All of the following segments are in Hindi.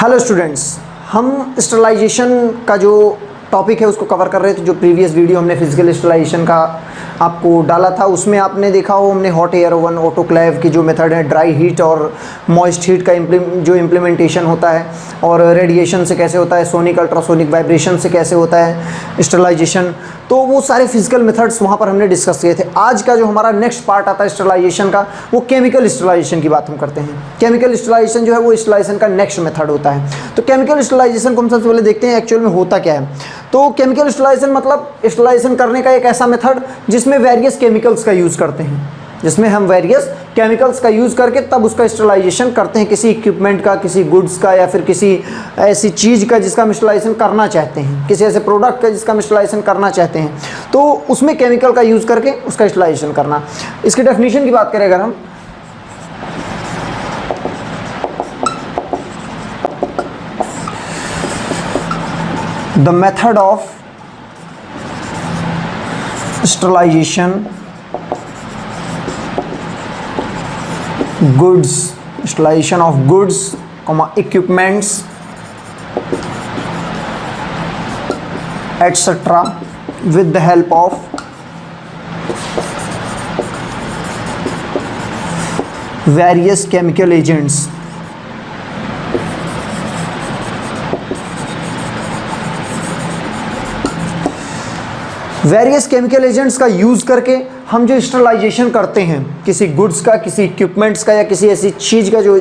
हेलो स्टूडेंट्स, हम स्टरलाइजेशन का जो टॉपिक है उसको कवर कर रहे थे। जो प्रीवियस वीडियो हमने फिजिकल स्टरलाइजेशन का आपको डाला था उसमें आपने देखा हो हमने हॉट एयर ओवन, ऑटोक्लेव की जो मेथड है, ड्राई हीट और मॉइस्ट हीट का जो इम्प्लीमेंटेशन होता है, और रेडिएशन से कैसे होता है, सोनिक अल्ट्रासोनिक वाइब्रेशन से कैसे होता है स्टरलाइजेशन, तो वो सारे फिजिकल मेथड्स वहाँ पर हमने डिस्कस किए थे। आज का जो हमारा नेक्स्ट पार्ट आता है स्टरलाइजेशन का, वो केमिकल स्टरलाइजेशन की बात हम करते हैं। केमिकल स्टरलाइजेशन जो है वो स्टरलाइजेशन का नेक्स्ट मेथड होता है। तो केमिकल स्टरलाइजेशन को हम सबसे पहले देखते हैं एक्चुअल में होता क्या है। तो केमिकल स्टरलाइजेशन मतलब स्टरलाइजेशन करने का एक ऐसा मेथड जिसमें वेरियस केमिकल्स का यूज़ करते हैं, जिसमें हम वेरियस केमिकल्स का यूज़ करके तब उसका स्टरलाइजेशन करते हैं, किसी इक्विपमेंट का, किसी गुड्स का, या फिर किसी ऐसी चीज़ का जिसका हम स्टरलाइजेशन करना चाहते हैं, किसी ऐसे प्रोडक्ट का जिसका हम स्टरलाइजेशन करना चाहते हैं, तो उसमें केमिकल का यूज़ करके उसका स्टरलाइजेशन करना। इसकी डेफिनेशन की बात करें अगर हम, the method of sterilization goods, sterilization of goods, equipments, etc. with the help of various chemical agents. Various chemical agents का यूज़ करके हम जो स्टरलाइजेशन करते हैं किसी गुड्स का, किसी इक्विपमेंट्स का, या किसी ऐसी चीज़ का जो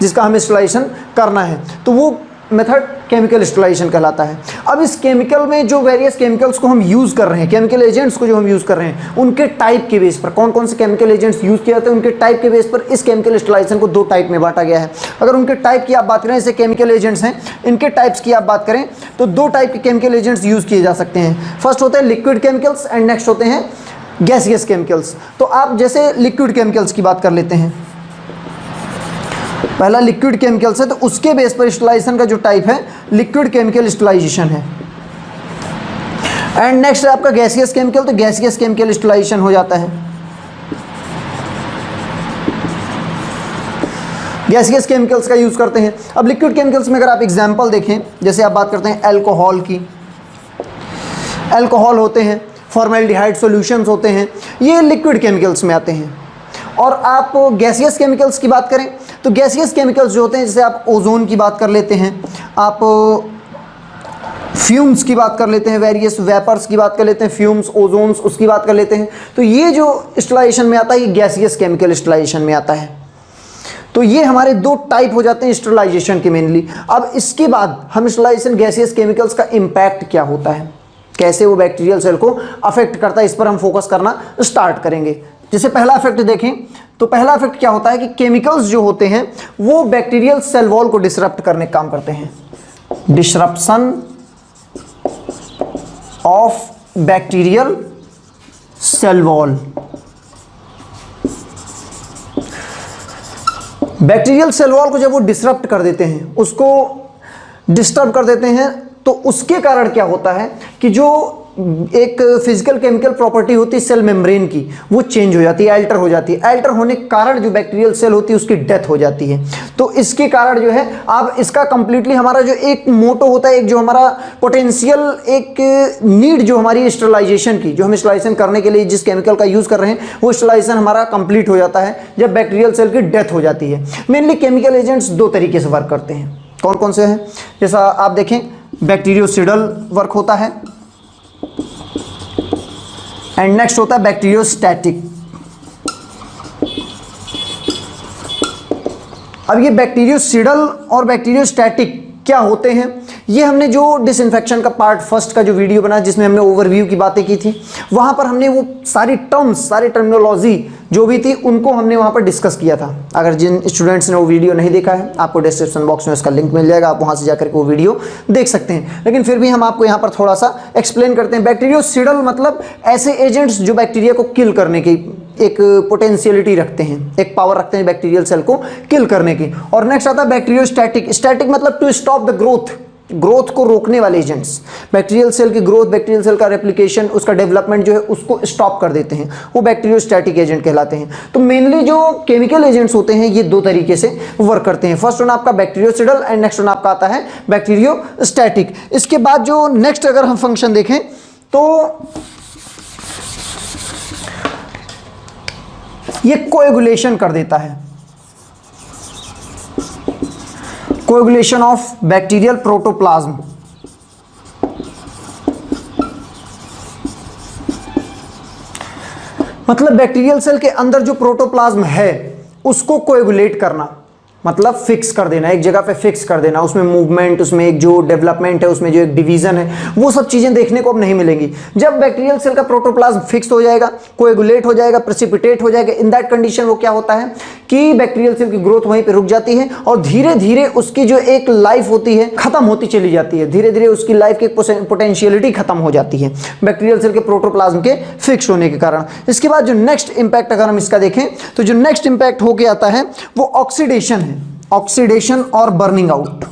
जिसका हमें स्टरलाइजेशन करना है, तो वो मेथड केमिकल स्टरलाइजेशन कहलाता है। अब इस केमिकल में जो वेरियस केमिकल्स को हम यूज़ कर रहे हैं, केमिकल एजेंट्स को जो हम यूज़ कर रहे हैं, उनके टाइप के बेस पर, कौन कौन से केमिकल एजेंट्स यूज़ किए जाते हैं उनके टाइप के बेस पर इस केमिकल स्टरलाइजेशन को दो टाइप में बांटा गया है। अगर उनके टाइप की आप बात करें, जैसे केमिकल एजेंट्स हैं, इनके टाइप्स की आप बात करें तो दो टाइप के केमिकल एजेंट्स यूज़ किए जा सकते हैं। फर्स्ट होते हैं लिक्विड केमिकल्स एंड नेक्स्ट होते हैं गैसियस केमिकल्स। तो आप जैसे लिक्विड केमिकल्स की बात कर लेते हैं, पहला लिक्विड केमिकल्स है, तो उसके बेस पर स्टरलाइजेशन का जो टाइप है लिक्विड केमिकल स्टरलाइजेशन है। एंड नेक्स्ट है आपका गैसियस केमिकल, तो गैसियस केमिकल स्टरलाइजेशन हो जाता है। गैसियस केमिकल्स का यूज करते हैं। अब लिक्विड केमिकल्स में अगर आप एग्जांपल देखें, जैसे आप बात करते हैं अल्कोहल की, अल्कोहल होते हैं, फॉर्मेल्डिहाइड सॉल्यूशंस होते हैं, ये लिक्विड केमिकल्स में आते हैं। और आप गैसियस केमिकल्स की बात करें तो गैसियस केमिकल्स जो होते हैं, जैसे आप ओजोन की बात कर लेते हैं, आप फ्यूम्स की बात कर लेते हैं, वेरियस वेपर्स की बात कर लेते हैं, फ्यूम्स, ओजोन्स, उसकी बात कर लेते हैं, तो ये जो स्टरलाइजेशन में आता है ये गैसियस केमिकल स्टरलाइजेशन में आता है। तो ये हमारे दो टाइप हो जाते हैं स्टरलाइजेशन के मेनली। अब इसके बाद हम स्टरलाइजेशन गैसियस केमिकल्स का इम्पैक्ट क्या होता है, कैसे वो बैक्टीरियल सेल को अफेक्ट करता है, इस पर हम फोकस करना स्टार्ट करेंगे। जैसे पहला इफेक्ट देखें तो पहला इफेक्ट क्या होता है कि केमिकल्स जो होते हैं वो बैक्टीरियल सेल वॉल को डिसरप्ट करने का काम करते हैं। Disruption of bacterial cell wall. Bacterial cell wall को जब वो डिसरप्ट कर देते हैं, उसको डिस्टर्ब कर देते हैं, तो उसके कारण क्या होता है कि जो एक फिजिकल केमिकल प्रॉपर्टी होती है सेल मेम्ब्रेन की, वो चेंज हो जाती है, अल्टर हो जाती है। अल्टर होने के कारण जो बैक्टीरियल सेल होती है उसकी डेथ हो जाती है। तो इसके कारण जो है आप इसका कंप्लीटली हमारा जो एक मोटो होता है, एक जो हमारा पोटेंशियल एक नीड जो हमारी स्टरलाइजेशन की, जो हम स्टरलाइजेशन करने के लिए जिस केमिकल का यूज़ कर रहे हैं, वो स्टरलाइजेशन हमारा कंप्लीट हो जाता है जब बैक्टीरियल सेल की डेथ हो जाती है। मेनली केमिकल एजेंट्स दो तरीके से वर्क करते हैं। कौन कौन से हैं, जैसा आप देखें बैक्टीरियोसिडल वर्क होता है, एंड नेक्स्ट होता है बैक्टीरियोस्टैटिक। अब ये बैक्टीरियोसिडल और बैक्टीरियोस्टैटिक क्या होते हैं, ये हमने जो डिसइंफेक्शन का पार्ट फर्स्ट का जो वीडियो बना जिसमें हमने ओवरव्यू की बातें की थी, वहाँ पर हमने वो सारी टर्म्स, सारी टर्मिनोलॉजी जो भी थी उनको हमने वहाँ पर डिस्कस किया था। अगर जिन स्टूडेंट्स ने वो वीडियो नहीं देखा है, आपको डिस्क्रिप्शन बॉक्स में उसका लिंक मिल जाएगा, आप वहाँ से जाकर के वो वीडियो देख सकते हैं। लेकिन फिर भी हम आपको यहाँ पर थोड़ा सा एक्सप्लेन करते हैं। बैक्टीरियोसिडल मतलब ऐसे एजेंट्स जो बैक्टीरिया को किल करने की एक पोटेंशियलिटी रखते हैं, एक पावर रखते हैं बैक्टीरियल सेल को किल करने की। और नेक्स्ट आता है बैक्टीरियोस्टैटिक। स्टैटिक मतलब to stop the growth growth को रोकने वाले एजेंट्स, बैक्टीरियल सेल की ग्रोथ, बैक्टीरियल सेल का रेप्लिकेशन, उसका डेवलपमेंट जो है उसको स्टॉप कर देते हैं, वो बैक्टीरियोस्टैटिक एजेंट कहलाते हैं। तो मेनली जो केमिकल एजेंट्स होते हैं ये दो तरीके से वर्क करते हैं। फर्स्ट वन आपका बैक्टीरियोसिडल एंड नेक्स्ट वन आपका आता है बैक्टीरियोस्टैटिक। इसके बाद जो नेक्स्ट अगर हम फंक्शन देखें तो ये कोएगुलेशन कर देता है, कोएगुलेशन ऑफ बैक्टीरियल प्रोटोप्लाज्म। मतलब बैक्टीरियल सेल के अंदर जो प्रोटोप्लाज्म है उसको कोएगुलेट करना, मतलब फिक्स कर देना, एक जगह पे फिक्स कर देना, उसमें मूवमेंट, उसमें एक जो डेवलपमेंट है, उसमें जो एक डिवीजन है, वो सब चीजें देखने को अब नहीं मिलेंगी। जब बैक्टीरियल सेल का प्रोटोप्लाज्म फिक्स हो जाएगा, कोएगुलेट हो जाएगा, प्रेसिपिटेट हो जाएगा, इन दैट कंडीशन वो क्या होता है कि बैक्टीरियल सेल की ग्रोथ वहीं पे रुक जाती है और धीरे धीरे उसकी जो एक लाइफ होती है खत्म होती चली जाती है, धीरे धीरे उसकी लाइफ की पोटेंशियलिटी खत्म हो जाती है बैक्टीरियल सेल के प्रोटोप्लाज्म के फिक्स होने के कारण। इसके बाद जो नेक्स्ट इंपैक्ट अगर हम इसका देखें तो जो नेक्स्ट इंपैक्ट होके आता है वो ऑक्सीडेशन है, ऑक्सीडेशन और बर्निंग आउट,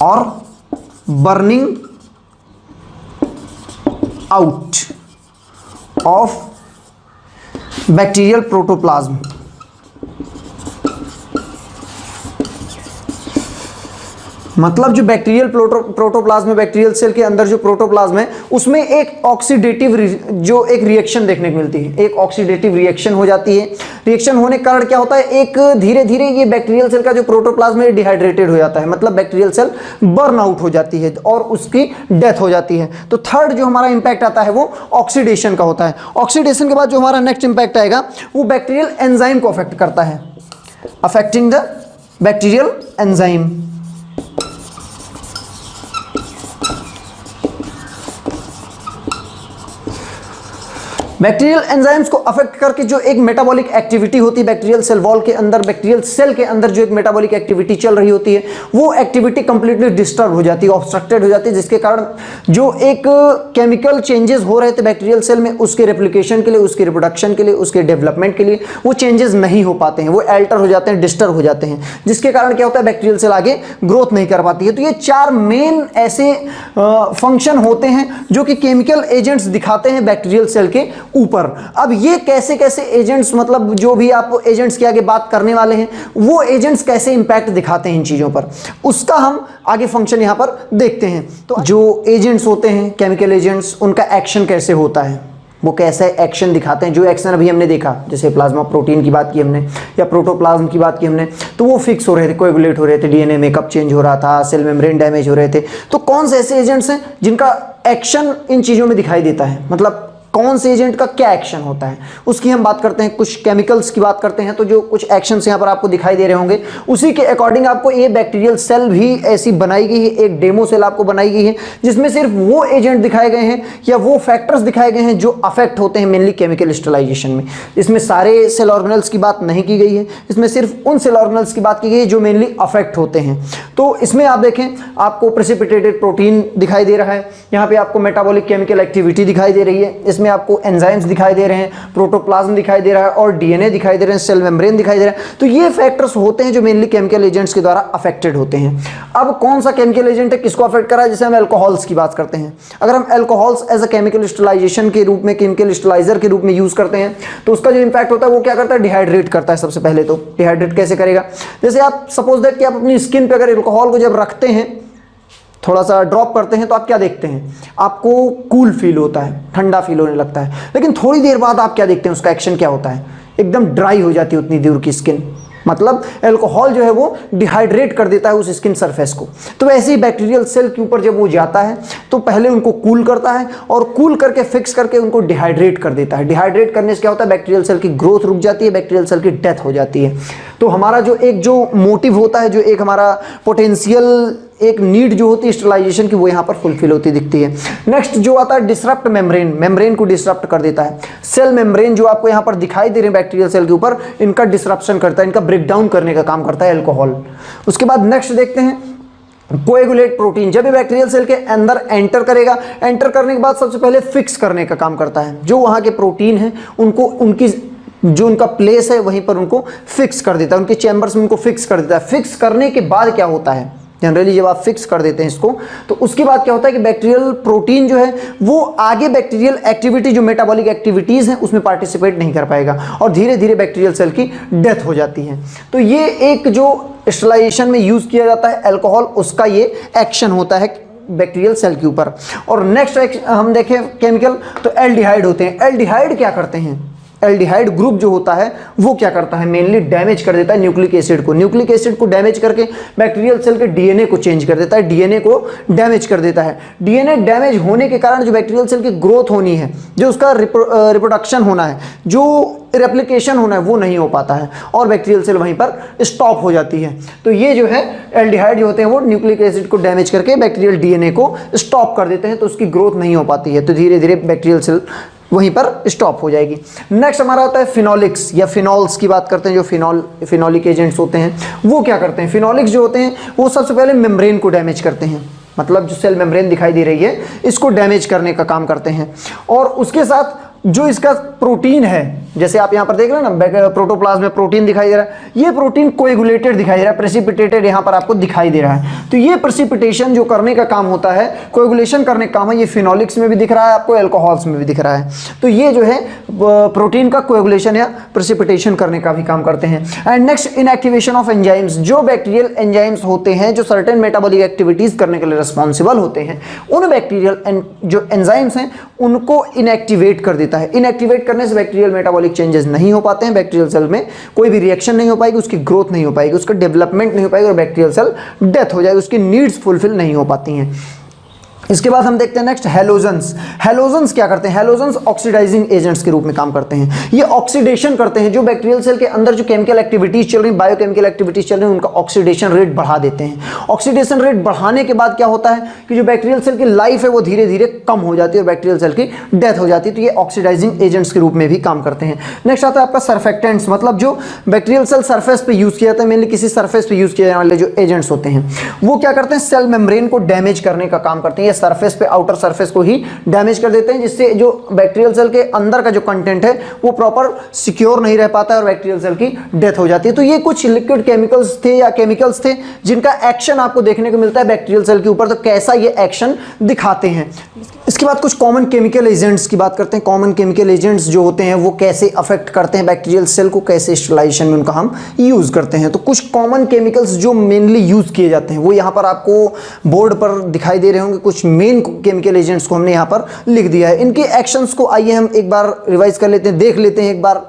और burning out of bacterial protoplasm. मतलब जो बैक्टीरियल प्रोटोप्लाज्म है, बैक्टीरियल सेल के अंदर जो प्रोटोप्लाज्म है उसमें एक ऑक्सीडेटिव जो एक रिएक्शन देखने को मिलती है, एक ऑक्सीडेटिव रिएक्शन हो जाती है। रिएक्शन होने के कारण क्या होता है, एक धीरे धीरे ये बैक्टीरियल सेल का जो प्रोटोप्लाज्म है डिहाइड्रेटेड हो जाता है, मतलब बैक्टीरियल सेल बर्न आउट हो जाती है और उसकी डेथ हो जाती है। तो थर्ड जो हमारा इंपैक्ट आता है वो ऑक्सीडेशन का होता है। ऑक्सीडेशन के बाद जो हमारा नेक्स्ट इंपैक्ट आएगा वो बैक्टीरियल एंजाइम को अफेक्ट करता है, affecting the bacterial enzyme. Bacterial enzymes को अफेक्ट करके जो एक मेटाबॉलिक एक्टिविटी होती है बैक्टीरियल सेल वॉल के अंदर, बैक्टीरियल सेल के अंदर जो एक मेटाबॉलिक एक्टिविटी चल रही होती है वो एक्टिविटी कंप्लीटली डिस्टर्ब हो जाती है, ऑब्स्ट्रक्टेड हो जाती है, जिसके कारण जो एक केमिकल चेंजेस हो रहे थे बैक्टीरियल सेल में उसके रेप्लिकेशन के लिए, उसके रिप्रोडक्शन के लिए, उसके डेवलपमेंट के लिए, वो चेंजेस नहीं हो पाते हैं, वो अल्टर हो जाते हैं, डिस्टर्ब हो जाते हैं, जिसके कारण क्या होता है बैक्टीरियल सेल आगे ग्रोथ नहीं कर पाती है। तो ये चार मेन ऐसे फंक्शन होते हैं जो कि केमिकल एजेंट्स दिखाते हैं बैक्टीरियल सेल के ऊपर। अब ये कैसे कैसे एजेंट्स, मतलब जो भी आप एजेंट्स के आगे बात करने वाले हैं वो एजेंट्स कैसे इंपैक्ट दिखाते हैं इन चीजों पर, उसका हम आगे फंक्शन यहां पर देखते हैं। तो जो एजेंट्स होते हैं केमिकल एजेंट्स, उनका एक्शन कैसे होता है, वो कैसे एक्शन दिखाते हैं। जो एक्शन अभी हमने देखा, जैसे प्लाज्मा प्रोटीन की बात की हमने या प्रोटोप्लाज्म की बात की हमने, तो वो फिक्स हो रहे थे, कोएगुलेट हो रहे थे, डीएनए मेकअप चेंज हो रहा था, सेल मेम्ब्रेन डैमेज हो रहे थे। तो कौन से ऐसे एजेंट्स हैं जिनका एक्शन इन चीज़ों में दिखाई देता है, मतलब कौन से एजेंट का क्या एक्शन होता है, उसकी हम बात करते हैं। कुछ केमिकल्स की बात करते हैं, तो जो कुछ एक्शंस यहाँ पर आपको दिखाई दे रहे होंगे उसी के अकॉर्डिंग आपको ये बैक्टीरियल सेल भी ऐसी बनाई गई है, एक डेमो सेल आपको बनाई गई है जिसमें सिर्फ वो एजेंट दिखाए गए हैं या वो फैक्टर्स दिखाए गए हैं जो अफेक्ट होते हैं मेनली केमिकल स्टरलाइजेशन में। इसमें सारे सेल ऑर्गेनल्स की बात नहीं की गई है, इसमें सिर्फ उन सेल ऑर्गेनल्स की बात की गई है जो मेनली अफेक्ट होते हैं। तो इसमें आप देखें, आपको प्रेसिपिटेटेड प्रोटीन दिखाई दे रहा है, यहाँ पे आपको मेटाबॉलिक केमिकल एक्टिविटी दिखाई दे रही है, इसमें आपको एंजाइम्स दिखाई दे रहे हैं, प्रोटोप्लाज्म दिखाई दे रहा है और डीएनए दिखाई दे रहे हैं, सेल मेम्ब्रेन दिखाई दे रहा है। तो ये फैक्टर्स होते हैं जो मेनली केमिकल एजेंट्स के द्वारा अफेक्टेड होते हैं। अब कौन सा केमिकल एजेंट है, किसको अफेक्ट कर रहा है, जैसे हम अल्कोहल्स की बात करते हैं, अगर हम alcohols as a chemical sterilization के रूप में, केमिकल स्टरलाइजर के रूप में यूज करते हैं तो उसका जो इंपैक्ट होता है वो क्या करता है, डिहाइड्रेट करता है। सबसे पहले तो डिहाइड्रेट कैसे करेगा, जैसे आप सपोज दैट कि आप अपनी स्किन पे अगर अल्कोहल को जब रखते हैं, थोड़ा सा ड्रॉप करते हैं, तो आप क्या देखते हैं, आपको कूल फील होता है, ठंडा फील होने लगता है। लेकिन थोड़ी देर बाद आप क्या देखते हैं, उसका एक्शन क्या होता है, एकदम ड्राई हो जाती है उतनी दूर की स्किन। मतलब अल्कोहल जो है वो डिहाइड्रेट कर देता है उस स्किन सरफेस को। तो वैसे ही बैक्टीरियल सेल के ऊपर जब वो जाता है तो पहले उनको कूल करता है और कूल करके फिक्स करके उनको डिहाइड्रेट कर देता है। डिहाइड्रेट करने से क्या होता है, बैक्टीरियल सेल की ग्रोथ रुक जाती है, बैक्टीरियल सेल की डेथ हो जाती है। तो हमारा जो एक जो मोटिव होता है, जो एक हमारा पोटेंशियल एक नीड जो होती है स्टरलाइजेशन की, वो यहाँ पर फुलफिल होती दिखती है। नेक्स्ट जो आता है डिसरप्ट मेम्ब्रेन, मेम्ब्रेन को डिसरप्ट कर देता है। सेल मेम्ब्रेन जो आपको यहाँ पर दिखाई दे रहे हैं बैक्टीरियल सेल के ऊपर, इनका डिसरप्शन करता है, इनका ब्रेकडाउन करने का काम करता है अल्कोहल। उसके बाद नेक्स्ट देखते हैं कोएगुलेट प्रोटीन। जब ये बैक्टीरियल सेल के अंदर एंटर करेगा, एंटर करने के बाद सबसे पहले फिक्स करने का काम करता है। जो वहाँ के प्रोटीन है उनको उनकी जो उनका प्लेस है वहीं पर उनको फिक्स कर देता है, उनके चैम्बर्स में उनको फिक्स कर देता है। फिक्स करने के बाद क्या होता है, जनरली जब आप फिक्स कर देते हैं इसको, तो उसके बाद क्या होता है कि बैक्टीरियल प्रोटीन जो है वो आगे बैक्टीरियल एक्टिविटी, जो मेटाबॉलिक एक्टिविटीज़ हैं, उसमें पार्टिसिपेट नहीं कर पाएगा और धीरे धीरे बैक्टीरियल सेल की डेथ हो जाती है। तो ये एक जो स्टरलाइजेशन में यूज़ किया जाता है अल्कोहल, उसका ये एक्शन होता है बैक्टीरियल सेल के ऊपर। और नेक्स्ट हम देखें केमिकल, तो एल्डिहाइड होते हैं। एल्डिहाइड क्या करते हैं? एल्डिहाइड ग्रुप जो होता है वो क्या करता है? मेनली डैमेज कर देता है न्यूक्लिक एसिड को। न्यूक्लिक एसिड को डैमेज करके बैक्टीरियल सेल के डीएनए को चेंज कर देता है, डीएनए को डैमेज कर देता है। डीएनए डैमेज होने के कारण जो बैक्टीरियल सेल की ग्रोथ होनी है, जो उसका रिप्रोडक्शन होना है, जो रेप्लिकेशन होना है, वो नहीं हो पाता है और बैक्टीरियल सेल वहीं पर स्टॉप हो जाती है। तो ये जो है एल्डिहाइड जो होते हैं वो न्यूक्लिक एसिड को डैमेज करके बैक्टीरियल डीएनए को स्टॉप कर देते हैं, तो उसकी ग्रोथ नहीं हो पाती है, तो धीरे धीरे बैक्टीरियल सेल वहीं पर स्टॉप हो जाएगी। नेक्स्ट हमारा आता है फिनोलिक्स या फिनॉल्स की बात करते हैं। जो फिनोलिक एजेंट्स होते हैं वो क्या करते हैं? फिनोलिक्स जो होते हैं वो सबसे पहले मेम्ब्रेन को डैमेज करते हैं, मतलब जो सेल मेम्ब्रेन दिखाई दे रही है इसको डैमेज करने का काम करते हैं। और उसके साथ जो इसका प्रोटीन है, जैसे आप यहाँ पर देख रहे हैं ना, प्रोटोप्लाज्म में प्रोटीन दिखाई दे रहा है, ये प्रोटीन कोएगुलेटेड दिखाई दे रहा है, प्रेसिपिटेटेड यहाँ पर आपको दिखाई दे रहा है। तो ये प्रेसिपिटेशन जो करने का काम होता है, कोएगुलेशन करने का काम है, ये फिनोलिक्स में भी दिख रहा है आपको, अल्कोहल्स में भी दिख रहा है। तो ये जो है प्रोटीन का कोएगुलेशन या प्रेसिपिटेशन करने का भी काम करते हैं। And next inactivation of enzymes, जो बैक्टीरियल एंजाइम्स होते हैं जो सर्टेन मेटाबॉलिक एक्टिविटीज करने के लिए रिस्पॉन्सिबल होते हैं, उन बैक्टीरियल जो एंजाइम्स हैं उनको इनएक्टिवेट कर देता है। इनएक्टिवेट करने से बैक्टीरियल मेटाबॉलिक चेंजेस नहीं हो पाते हैं, बैक्टीरियल सेल में कोई भी रिएक्शन नहीं हो पाएगी, उसकी ग्रोथ नहीं हो पाएगी, उसका डेवलपमेंट नहीं हो पाएगी और बैक्टीरियल सेल डेथ हो जाएगी, उसकी नीड्स फुलफिल नहीं हो पाती हैं। इसके बाद हम देखते हैं नेक्स्ट हैलोजेंस। हैलोजेंस क्या करते हैं? हैलोजेंस ऑक्सीडाइजिंग एजेंट्स के रूप में काम करते हैं। ये ऑक्सीडेशन करते हैं, जो बैक्टीरियल सेल के अंदर जो केमिकल एक्टिविटीज चल रही, बायोकेमिकल एक्टिविटीज चल रही है, उनका ऑक्सीडेशन रेट बढ़ा देते हैं। ऑक्सीडेशन रेट बढ़ाने के बाद क्या होता है कि जो बैक्टीरियल सेल की लाइफ है वो धीरे धीरे कम हो जाती है और बैक्टीरियल सेल की डेथ हो जाती है। तो ये ऑक्सीडाइजिंग एजेंट्स के रूप में भी काम करते हैं। नेक्स्ट आता है आपका सर्फेक्टेंट्स, मतलब जो बैक्टीरियल सेल सरफेस पे यूज किया जाता है, मेनली किसी सरफेस पे यूज किए जाने वाले जो एजेंट्स होते हैं वो क्या करते हैं? सेल मेम्ब्रेन को डैमेज करने का काम करते हैं, सरफेस पे, आउटर सरफेस को ही डैमेज कर देते हैं, जिससे जो बैक्टीरियल सेल के अंदर का जो कंटेंट है वो प्रॉपर सिक्योर नहीं रह पाता है और बैक्टीरियल सेल की डेथ हो जाती है। तो ये कुछ लिक्विड केमिकल्स थे या केमिकल्स थे जिनका एक्शन आपको देखने को मिलता है बैक्टीरियल सेल के ऊपर। तो कैसा ये एक्शन दिखाते हैं। इसके बाद कुछ कॉमन केमिकल एजेंट्स की बात करते हैं। कॉमन केमिकल एजेंट्स जो होते हैं वो कैसे अफेक्ट करते हैं बैक्टीरियल सेल को, कैसे स्टरलाइजेशन में उनका हम यूज करते हैं। तो कुछ कॉमन केमिकल्स जो मेनली यूज किए जाते हैं वो यहाँ पर आपको बोर्ड पर दिखाई दे रहे होंगे। कुछ मेन केमिकल एजेंट्स को हमने यहाँ पर लिख दिया है। इनके एक्शंस को आइए हम एक बार रिवाइज कर लेते हैं, देख लेते हैं एक बार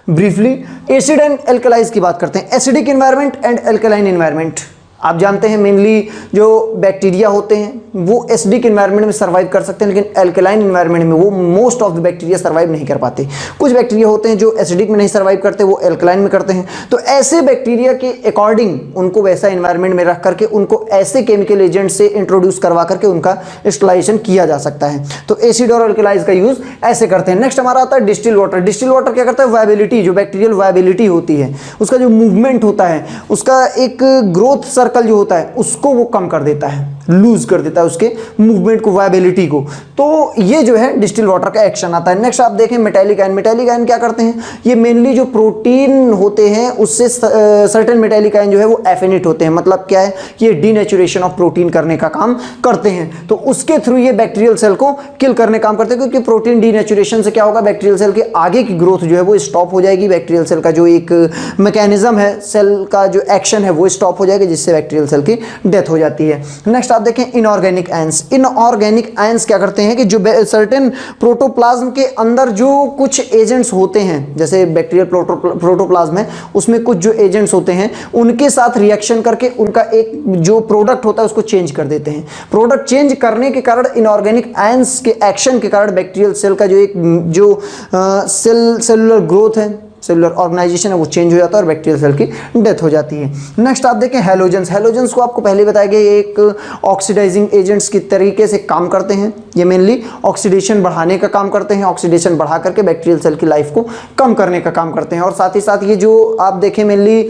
ब्रीफली। एसिड एंड एल्कलाइज की बात करते हैं। Acidic environment and alkaline environment, आप जानते हैं मेनली जो बैक्टीरिया होते हैं वो एसिडिक एनवायरनमेंट में सर्वाइव कर सकते हैं, लेकिन एल्कलाइन एनवायरनमेंट में वो most of the bacteria survive नहीं कर पाते। कुछ बैक्टीरिया होते हैं जो एसिडिक में नहीं सर्वाइव करते, वो एल्कलाइन में करते हैं। तो ऐसे बैक्टीरिया के अकॉर्डिंग उनको वैसा एनवायरनमेंट में रख करके उनको ऐसे केमिकल एजेंट से इंट्रोड्यूस करवा करके उनका स्टरलाइजेशन किया जा सकता है। तो एसिड और एल्कलाइज का यूज ऐसे करते हैं। नेक्स्ट हमारा आता है डिस्टिल वाटर। डिस्टिल वाटर क्या करता है? वायबिलिटी, जो बैक्टीरियल वायबिलिटी होती है, उसका जो मूवमेंट होता है, उसका एक ग्रोथ सर्कल जो होता है उसको वो कम कर देता है, लूज कर देता है उसके मूवमेंट को, वायबिलिटी को। तो ये जो है डिस्टिल वाटर का एक्शन आता है। नेक्स्ट आप देखें मेटालिक आयन। मेटालिक आयन क्या करते हैं? ये मेनली जो प्रोटीन होते हैं उससे सर्टेन मेटालिक आयन जो है वो एफिनिट होते हैं। मतलब क्या है कि ये डीनेचुरेशन ऑफ प्रोटीन करने का काम करते हैं। तो उसके थ्रू ये बैक्टीरियल सेल को किल करने का काम करते हैं, क्योंकि प्रोटीन डीनेचुरेशन से क्या होगा? बैक्टीरियल सेल के आगे की ग्रोथ जो है वो स्टॉप हो जाएगी। बैक्टीरियल सेल का जो एक मैकेनिज्म है, सेल का जो एक्शन है वो स्टॉप हो जाएगा, जिससे बैक्टीरियल सेल की डेथ हो जाती है। नेक्स्ट आप देखें इनऑर्गेनिक आयंस। इनऑर्गेनिक आयंस क्या करते हैं कि जो सर्टेन प्रोटोप्लाज्म के अंदर जो कुछ एजेंट्स होते हैं, जैसे बैक्टीरियल प्रोटोप्लाज्म है उसमें कुछ जो एजेंट्स होते हैं उनके साथ रिएक्शन करके उनका एक जो प्रोडक्ट होता है उसको चेंज कर देते हैं। प्रोडक्ट चेंज करने के कारण, इनऑर्गेनिक आयंस के एक्शन के कारण बैक्टीरियल सेल का जो एक जो सेलुलर ग्रोथ है, सेलुलर ऑर्गेनाइजेशन है वो चेंज हो जाता है और बैक्टीरियल सेल की डेथ हो जाती है। नेक्स्ट आप देखें हैलोजेंस। हैलोजेंस को आपको पहले बताया गया ये एक ऑक्सीडाइजिंग एजेंट्स की तरीके से काम करते हैं। ये मेनली ऑक्सीडेशन बढ़ाने का काम करते हैं, ऑक्सीडेशन बढ़ा करके बैक्टीरियल सेल की लाइफ को कम करने का काम करते हैं। और साथ ही साथ ये जो आप देखें मेनली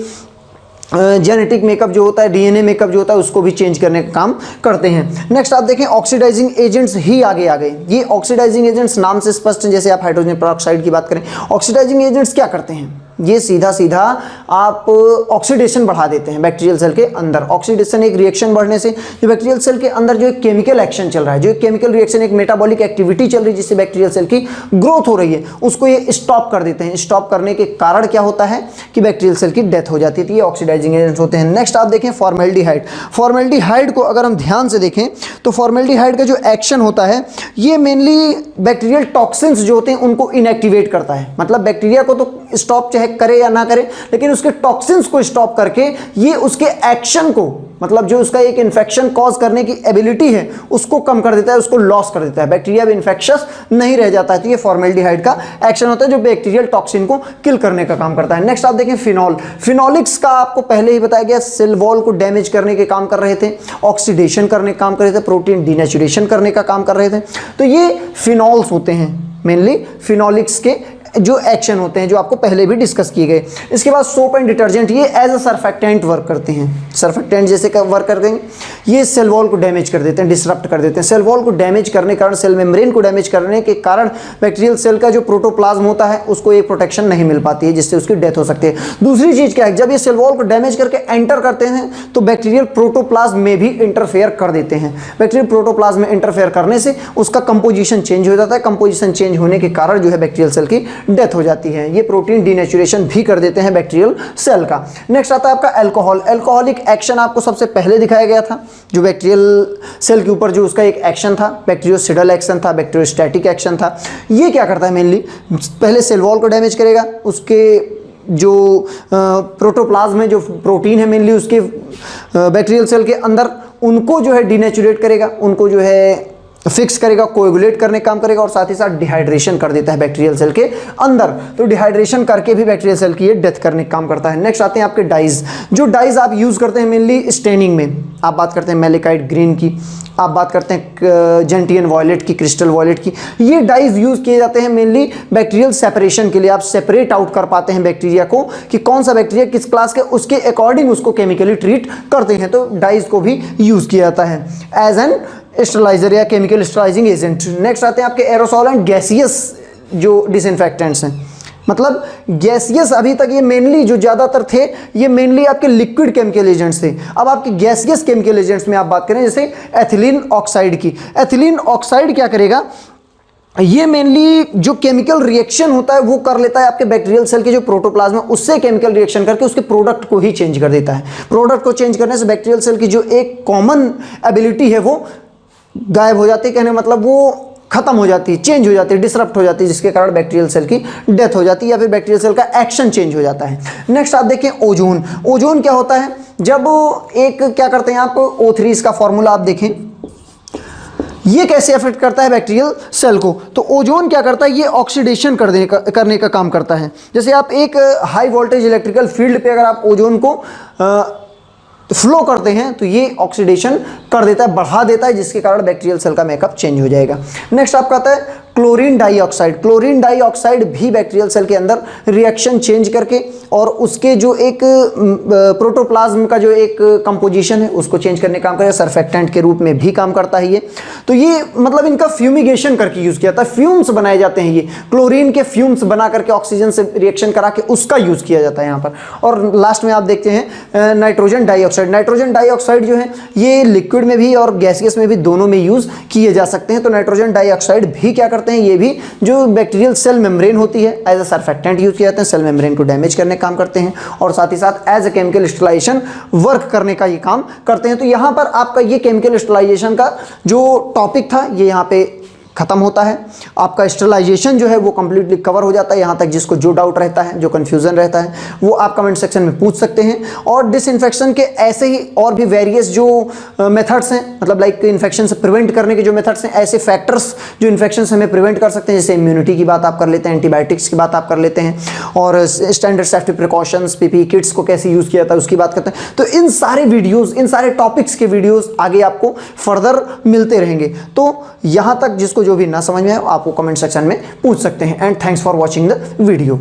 जेनेटिक मेकअप जो होता है, डीएनए मेकअप जो होता है उसको भी चेंज करने का काम करते हैं। नेक्स्ट आप देखें ऑक्सीडाइजिंग एजेंट्स ही आगे आ गए। ये ऑक्सीडाइजिंग एजेंट्स नाम से स्पष्ट हैं, जैसे आप हाइड्रोजन पेरोक्साइड की बात करें। ऑक्सीडाइजिंग एजेंट्स क्या करते हैं? ये सीधा सीधा आप ऑक्सीडेशन बढ़ा देते हैं बैक्टीरियल सेल के अंदर। ऑक्सीडेशन एक रिएक्शन बढ़ने से जो बैक्टीरियल सेल के अंदर जो एक केमिकल एक्शन चल रहा है, जो एक केमिकल रिएक्शन, एक मेटाबॉलिक एक्टिविटी चल रही है जिससे बैक्टीरियल सेल की ग्रोथ हो रही है, उसको ये स्टॉप कर देते हैं। स्टॉप करने के कारण क्या होता है कि बैक्टीरियल सेल की डेथ हो जाती है। तो ये ऑक्सीडाइजिंग एजेंट्स होते हैं। नेक्स्ट आप देखें फॉर्मेल्डिहाइड। फॉर्मेल्डिहाइड को अगर हम ध्यान से देखें तो फॉर्मेल्डिहाइड का जो एक्शन होता है ये मेनली बैक्टीरियल टॉक्सिन्स जो होते हैं उनको इनएक्टिवेट करता है। मतलब बैक्टीरिया को तो स्टॉप चाहे करे या ना करे, लेकिन उसके टॉक्सिन्स को स्टॉप करके ये उसके एक्शन को, मतलब जो उसका एक इन्फेक्शन कॉज करने की एबिलिटी है उसको कम कर देता है, उसको लॉस कर देता है। बैक्टीरिया भी इन्फेक्शस नहीं रह जाता है। तो ये फॉर्मेल्डिहाइड का एक्शन होता है जो बैक्टीरियल टॉक्सिन को किल करने का काम करता है। नेक्स्ट आप देखें फिनॉल। फिनॉलिक्स का आपको पहले ही बताया गया, सेल वॉल को डैमेज करने के काम कर रहे थे, ऑक्सीडेशन करने का काम कर रहे थे, प्रोटीन डिनेचुरेशन करने का काम कर रहे थे। तो ये फिनॉल्स होते हैं मेनली फिनॉलिक्स के जो एक्शन होते हैं, जो आपको पहले भी डिस्कस किए गए। इसके बाद सोप एंड डिटर्जेंट, ये एज अ सर्फेक्टेंट वर्क करते हैं। सर्फेक्टेंट जैसे वर्क कर देंगे, ये सेल वॉल को डैमेज कर देते हैं, डिसरप्ट कर देते हैं। सेल वॉल को डैमेज करने के कारण, सेल मेम्ब्रेन को डैमेज करने के कारण बैक्टीरियल सेल का जो प्रोटोप्लाज्म होता है उसको एक प्रोटेक्शन नहीं मिल पाती है, जिससे उसकी डेथ हो सकती है। दूसरी चीज क्या है, जब ये सेल वॉल को डैमेज करके एंटर करते हैं तो बैक्टीरियल प्रोटोप्लाज्म में भी इंटरफेयर कर देते हैं। बैक्टीरियल प्रोटोप्लाज्म में इंटरफेयर करने से उसका कंपोजिशन चेंज हो जाता है। कंपोजिशन चेंज होने के कारण जो है बैक्टीरियल सेल की डेथ हो जाती है। ये प्रोटीन डिनेचुरेशन भी कर देते हैं बैक्टीरियल सेल का। नेक्स्ट आता है आपका अल्कोहल। अल्कोहलिक एक्शन आपको सबसे पहले दिखाया गया था, जो बैक्टीरियल सेल के ऊपर जो उसका एक एक्शन था, बैक्टीरियोसिडल एक्शन था, बैक्टीरियोस्टैटिक एक्शन था। ये क्या करता है मेनली, पहले सेल वॉल को डैमेज करेगा, उसके जो प्रोटोप्लाज्म में जो प्रोटीन है मेनली उसके बैक्टीरियल सेल के अंदर, उनको जो है डिनेचुरेट करेगा, उनको जो है फिक्स करेगा, कोएगुलेट करने का काम करेगा, और साथ ही साथ डिहाइड्रेशन कर देता है बैक्टीरियल सेल के अंदर। तो डिहाइड्रेशन करके भी बैक्टीरियल सेल की ये डेथ करने का काम करता है। नेक्स्ट आते हैं आपके डाइज। जो डाइज आप यूज करते हैं मेनली स्टेनिंग में, आप बात करते हैं मैलेकाइट ग्रीन की, आप बात करते हैं जेंटियन वॉयलेट की, क्रिस्टल वॉयलेट की। ये डाइज यूज किए जाते हैं मेनली बैक्टीरियल सेपरेशन के लिए। आप सेपरेट आउट कर पाते हैं बैक्टीरिया को कि कौन सा बैक्टीरिया किस क्लास के, उसके अकॉर्डिंग उसको केमिकली ट्रीट करते हैं। तो डाइज को भी यूज किया जाता है एज एन स्टरलाइजर या केमिकल स्टरलाइजिंग एजेंट। नेक्स्ट आते हैं आपके एरोसॉल एंड गैसियस जो डिसइंफेक्टेंट्स हैं। मतलब गैसियस अभी तक ये मेनली जो ज़्यादातर थे ये मेनली आपके लिक्विड केमिकल एजेंट्स थे। अब आपके गैसियस केमिकल एजेंट्स में आप बात करें जैसे एथिलीन ऑक्साइड की। एथिलीन ऑक्साइड क्या करेगा, ये मेनली जो केमिकल रिएक्शन होता है वो कर लेता है आपके बैक्टीरियल सेल के जो प्रोटोप्लाज्म है उससे केमिकल रिएक्शन करके उसके प्रोडक्ट को ही चेंज कर देता है। प्रोडक्ट को चेंज करने से बैक्टीरियल सेल की जो एक कॉमन एबिलिटी है वो गायब हो जाती है, कहने मतलब वो खत्म हो जाती है, चेंज हो जाती है, डिसरप्ट हो जाती है, जिसके कारण बैक्टीरियल सेल की डेथ हो जाती है या फिर बैक्टीरियल सेल का एक्शन चेंज हो जाता है। नेक्स्ट आप देखें ओजोन। ओजोन क्या होता है, जब एक क्या करते हैं आप O3 इसका फॉर्मूला आप देखें, ये कैसे अफेक्ट करता है बैक्टीरियल सेल को। तो ओजोन क्या करता है, ये ऑक्सीडेशन करने का काम करता है। जैसे आप एक हाई वोल्टेज इलेक्ट्रिकल फील्ड पे अगर आप ओजोन को फ्लो करते हैं तो ये ऑक्सीडेशन कर देता है, बढ़ा देता है, जिसके कारण बैक्टीरियल सेल का मेकअप चेंज हो जाएगा। नेक्स्ट आपका आता है क्लोरीन डाइऑक्साइड। क्लोरीन डाइऑक्साइड भी बैक्टीरियल सेल के अंदर रिएक्शन चेंज करके और उसके जो एक प्रोटोप्लाज्म का जो एक कंपोजिशन है उसको चेंज करने का काम करेगा। सर्फेक्टेंट के रूप में भी काम करता है ये। तो ये मतलब इनका फ्यूमिगेशन करके यूज किया जाता है, फ्यूम्स बनाए जाते हैं। ये क्लोरीन के फ्यूम्स बना करके ऑक्सीजन से रिएक्शन करा के उसका यूज किया जाता है यहाँ पर। और लास्ट में आप देखते हैं नाइट्रोजन डाइऑक्साइड। नाइट्रोजन डाइऑक्साइड जो है ये लिक्विड में भी और गैसियस में भी दोनों में यूज किए जा सकते हैं। तो नाइट्रोजन डाइऑक्साइड भी क्या करते हैं, ये भी जो बैक्टीरियल सेल मेम्ब्रेन होती है एज अ सर्फेक्टेंट यूज किए जाते हैं, सेल मेम्ब्रेन को डैमेज करने का काम करते हैं और साथ ही साथ as a chemical sterilization work करने का ये काम करते हैं। तो यहां पर आपका ये केमिकल स्टरलाइजेशन का जो टॉपिक था ये यहां पे खत्म होता है। आपका स्टरलाइजेशन जो है वो कंप्लीटली कवर हो जाता है। यहाँ तक जिसको जो डाउट रहता है, जो कन्फ्यूजन रहता है, वो आप कमेंट सेक्शन में पूछ सकते हैं। और डिसइंफेक्शन के ऐसे ही और भी वेरियस जो मेथड्स हैं, मतलब लाइक इन्फेक्शन से प्रिवेंट करने के जो मेथड्स हैं, ऐसे फैक्टर्स जो इन्फेक्शन से हमें प्रिवेंट कर सकते हैं, जैसे इम्यूनिटी की बात आप कर लेते हैं, एंटीबायोटिक्स की बात आप कर लेते हैं, और standard safety precautions, PPE kits को कैसे यूज़ किया जाता है उसकी बात करते हैं। तो इन सारे वीडियोज़, इन सारे टॉपिक्स के वीडियोज़ आगे आपको फर्दर मिलते रहेंगे। तो यहाँ तक जिसको जो भी ना समझ में आए आप वो कमेंट सेक्शन में पूछ सकते हैं। And thanks for watching the video.